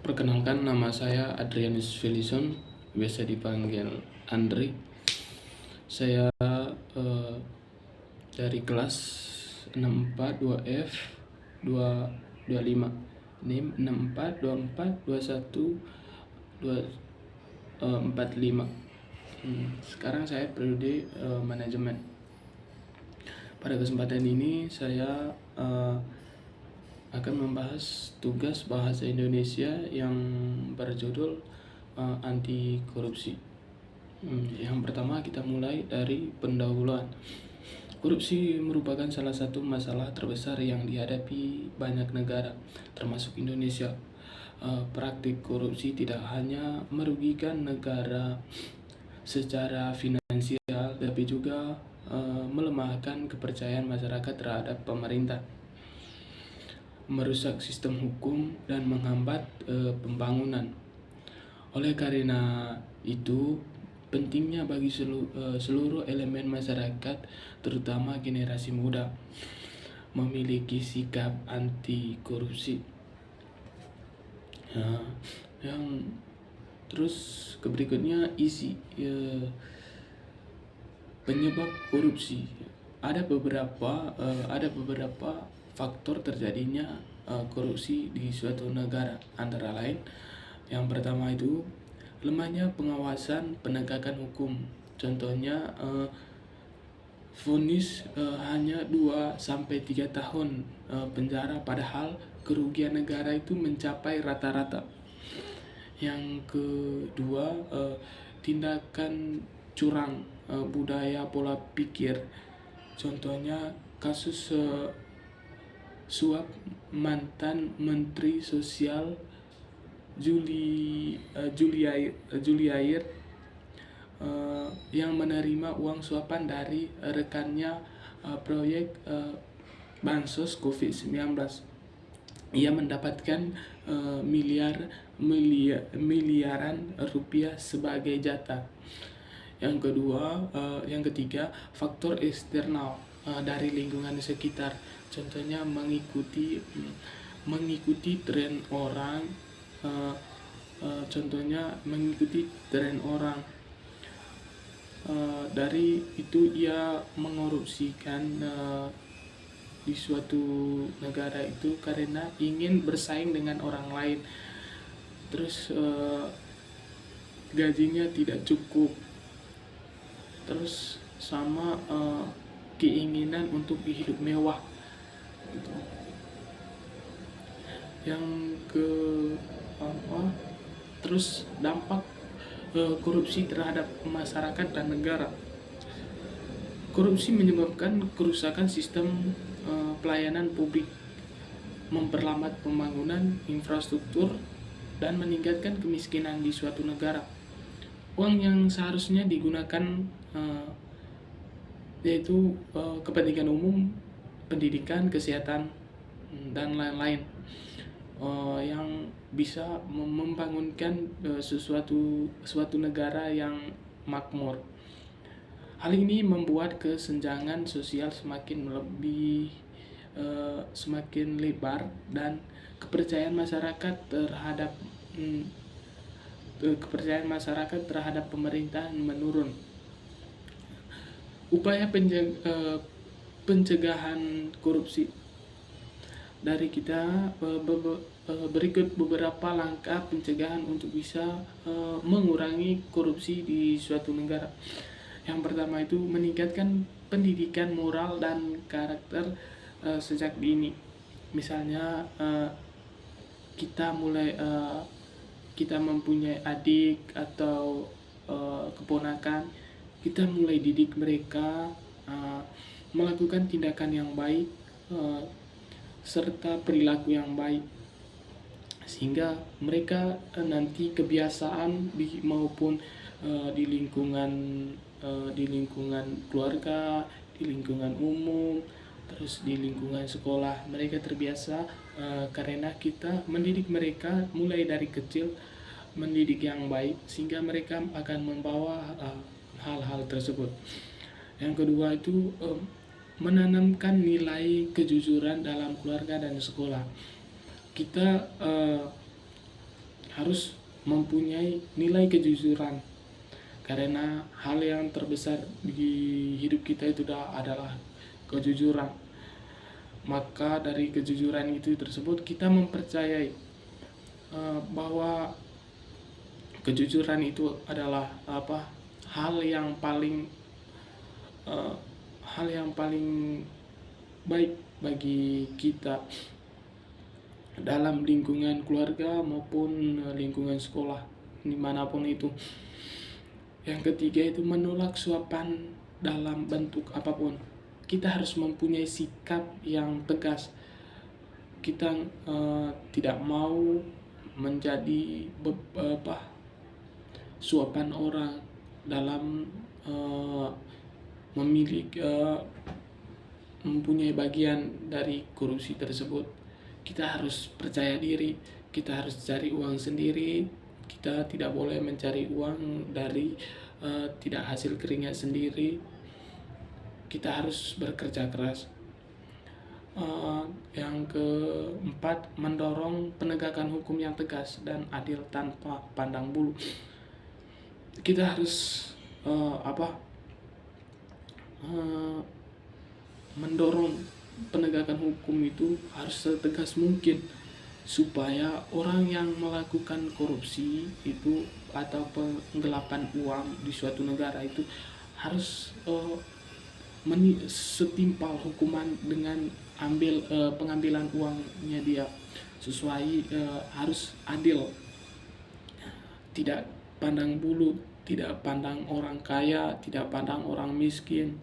Perkenalkan, nama saya Adrianus Felison, biasa dipanggil Andri. Saya dari kelas 64 2F 225. NIM 64 24 21 45. Sekarang saya prodi manajemen. Pada kesempatan ini saya akan membahas tugas bahasa Indonesia yang berjudul anti korupsi. Yang pertama, kita mulai dari pendahuluan. Korupsi merupakan salah satu masalah terbesar yang dihadapi banyak negara, termasuk Indonesia. Praktik korupsi tidak hanya merugikan negara secara finansial, tapi juga melemahkan kepercayaan masyarakat terhadap pemerintah, merusak sistem hukum, dan menghambat pembangunan. Oleh karena itu, pentingnya bagi seluruh elemen masyarakat, terutama generasi muda, memiliki sikap anti korupsi. Yang terus berikutnya, isi penyebab korupsi. Ada beberapa faktor terjadinya korupsi di suatu negara. Antara lain, yang pertama itu lemahnya pengawasan penegakan hukum. Contohnya vonis hanya 2-3 tahun penjara, padahal kerugian negara itu mencapai rata-rata. Yang kedua, tindakan curang budaya pola pikir. Contohnya kasus suap mantan Menteri Sosial Juliair yang menerima uang suapan dari rekannya proyek bansos COVID-19. Ia mendapatkan miliaran rupiah sebagai jatah. Yang ketiga, faktor eksternal dari lingkungan sekitar. Contohnya mengikuti tren orang. Dari itu ia mengorupsikan di suatu negara itu karena ingin bersaing dengan orang lain. Terus gajinya tidak cukup. Terus sama keinginan untuk hidup mewah gitu. Terus dampak korupsi terhadap masyarakat dan negara. Korupsi menyebabkan kerusakan sistem pelayanan publik, memperlambat pembangunan infrastruktur, dan meningkatkan kemiskinan di suatu negara. Uang yang seharusnya digunakan yaitu kepentingan umum, pendidikan, kesehatan, dan lain-lain, yang bisa membangunkan suatu negara yang makmur. Hal ini membuat kesenjangan sosial semakin lebar, dan kepercayaan masyarakat terhadap pemerintah menurun. Upaya pencegahan korupsi dari kita berikut beberapa langkah pencegahan untuk bisa mengurangi korupsi di suatu negara. Yang pertama itu meningkatkan pendidikan moral dan karakter sejak dini. Misalnya kita mempunyai adik atau keponakan, kita mulai didik mereka melakukan tindakan yang baik serta perilaku yang baik, sehingga mereka nanti kebiasaan maupun di lingkungan keluarga, di lingkungan umum, terus di lingkungan sekolah, mereka terbiasa karena kita mendidik mereka mulai dari kecil, mendidik yang baik, sehingga mereka akan membawa hal-hal tersebut. Yang kedua itu menanamkan nilai kejujuran dalam keluarga dan sekolah. Kita harus mempunyai nilai kejujuran, karena hal yang terbesar di hidup kita itu adalah kejujuran. Maka dari kejujuran itu tersebut kita mempercayai bahwa kejujuran itu adalah hal yang paling baik bagi kita dalam lingkungan keluarga maupun lingkungan sekolah dimanapun itu. Yang ketiga itu menolak suapan dalam bentuk apapun. Kita harus mempunyai sikap yang tegas. Kita tidak mau menjadi suapan orang dalam mempunyai bagian dari korupsi tersebut. Kita harus percaya diri, kita harus cari uang sendiri, kita tidak boleh mencari uang dari tidak hasil keringat sendiri. Kita harus bekerja keras. Yang keempat, mendorong penegakan hukum yang tegas dan adil tanpa pandang bulu. Kita harus mendorong penegakan hukum itu harus setegas mungkin, supaya orang yang melakukan korupsi itu atau penggelapan uang di suatu negara itu harus setimpal hukuman dengan pengambilan uangnya dia, sesuai, harus adil, tidak pandang bulu, tidak pandang orang kaya, tidak pandang orang miskin.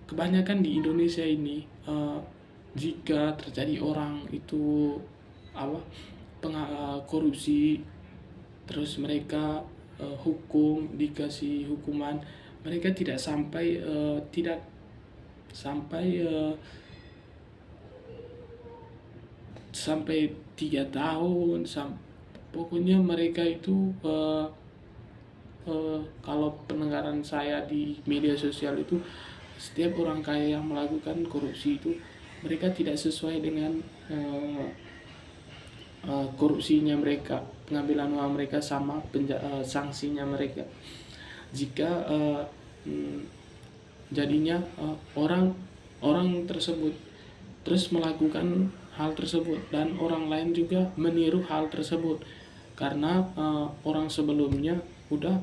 Kebanyakan di Indonesia ini, jika terjadi orang itu korupsi, terus mereka dikasih hukuman, mereka tidak sampai 3 tahun, pokoknya mereka itu kalau pendengaran saya di media sosial itu, setiap orang kaya yang melakukan korupsi itu mereka tidak sesuai dengan korupsinya mereka, pengambilan uang mereka sama sanksinya mereka. Jika jadinya orang tersebut terus melakukan hal tersebut dan orang lain juga meniru hal tersebut, karena orang sebelumnya udah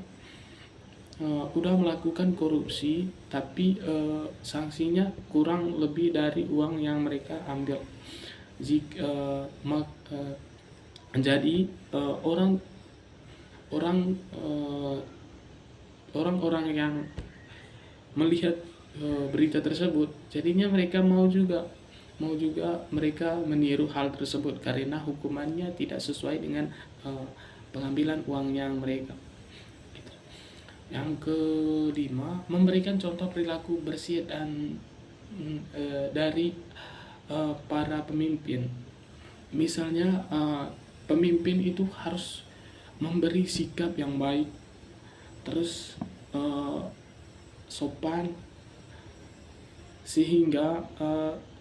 melakukan korupsi, tapi sanksinya kurang lebih dari uang yang mereka ambil. Jadi orang-orang yang melihat berita tersebut, jadinya mereka mau juga mereka meniru hal tersebut, karena hukumannya tidak sesuai dengan pengambilan uang yang mereka. Yang kelima, memberikan contoh perilaku bersih dan dari para pemimpin. Misalnya pemimpin itu harus memberi sikap yang baik, terus sopan, sehingga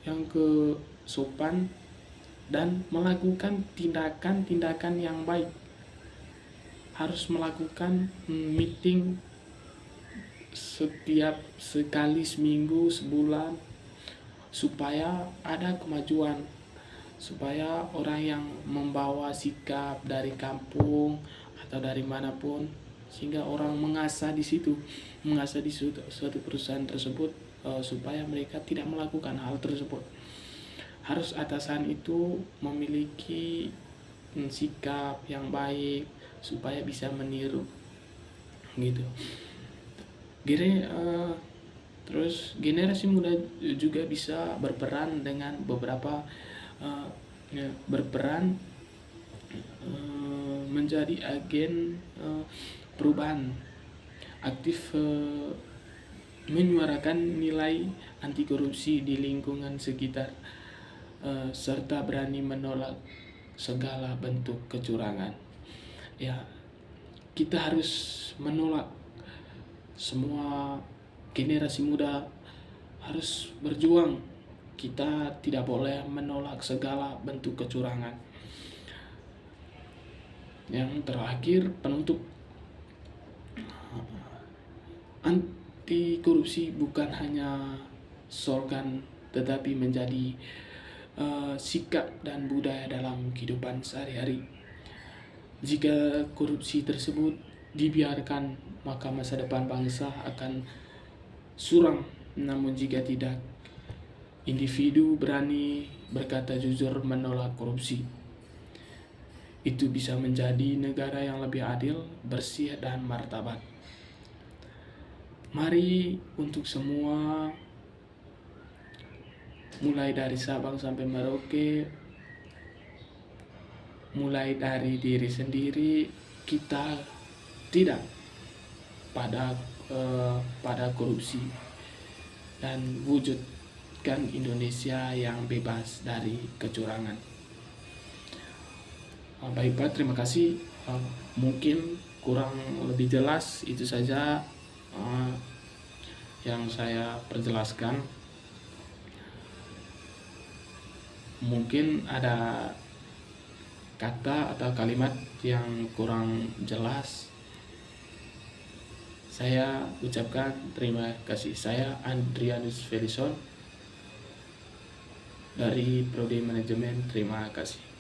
yang sopan dan melakukan tindakan yang baik. Harus melakukan meeting setiap sekali seminggu, sebulan, supaya ada kemajuan, supaya orang yang membawa sikap dari kampung atau dari manapun, sehingga orang mengasah di suatu perusahaan tersebut, supaya mereka tidak melakukan hal tersebut. Harus atasan itu memiliki sikap yang baik supaya bisa meniru gitu. Terus generasi muda juga bisa berperan dengan berperan menjadi agen perubahan, aktif menyuarakan nilai anti korupsi di lingkungan sekitar, serta berani menolak segala bentuk kecurangan. Ya, kita harus menolak, semua generasi muda harus berjuang. Kita tidak boleh menolak segala bentuk kecurangan. Yang terakhir, penutup. Anti korupsi bukan hanya slogan, tetapi menjadi sikap dan budaya dalam kehidupan sehari-hari. Jika korupsi tersebut dibiarkan, maka masa depan bangsa akan suram. Namun jika tidak, individu berani berkata jujur menolak korupsi, itu bisa menjadi negara yang lebih adil, bersih, dan martabat. Mari untuk semua, mulai dari Sabang sampai Merauke, mulai dari diri sendiri, kita tidak pada korupsi dan wujudkan Indonesia yang bebas dari kecurangan. Baik Pak, terima kasih. Mungkin kurang lebih jelas, itu saja yang saya perjelaskan. Mungkin ada kata atau kalimat yang kurang jelas, saya ucapkan terima kasih. Saya Andrianus Felison dari Prodi Manajemen. Terima kasih.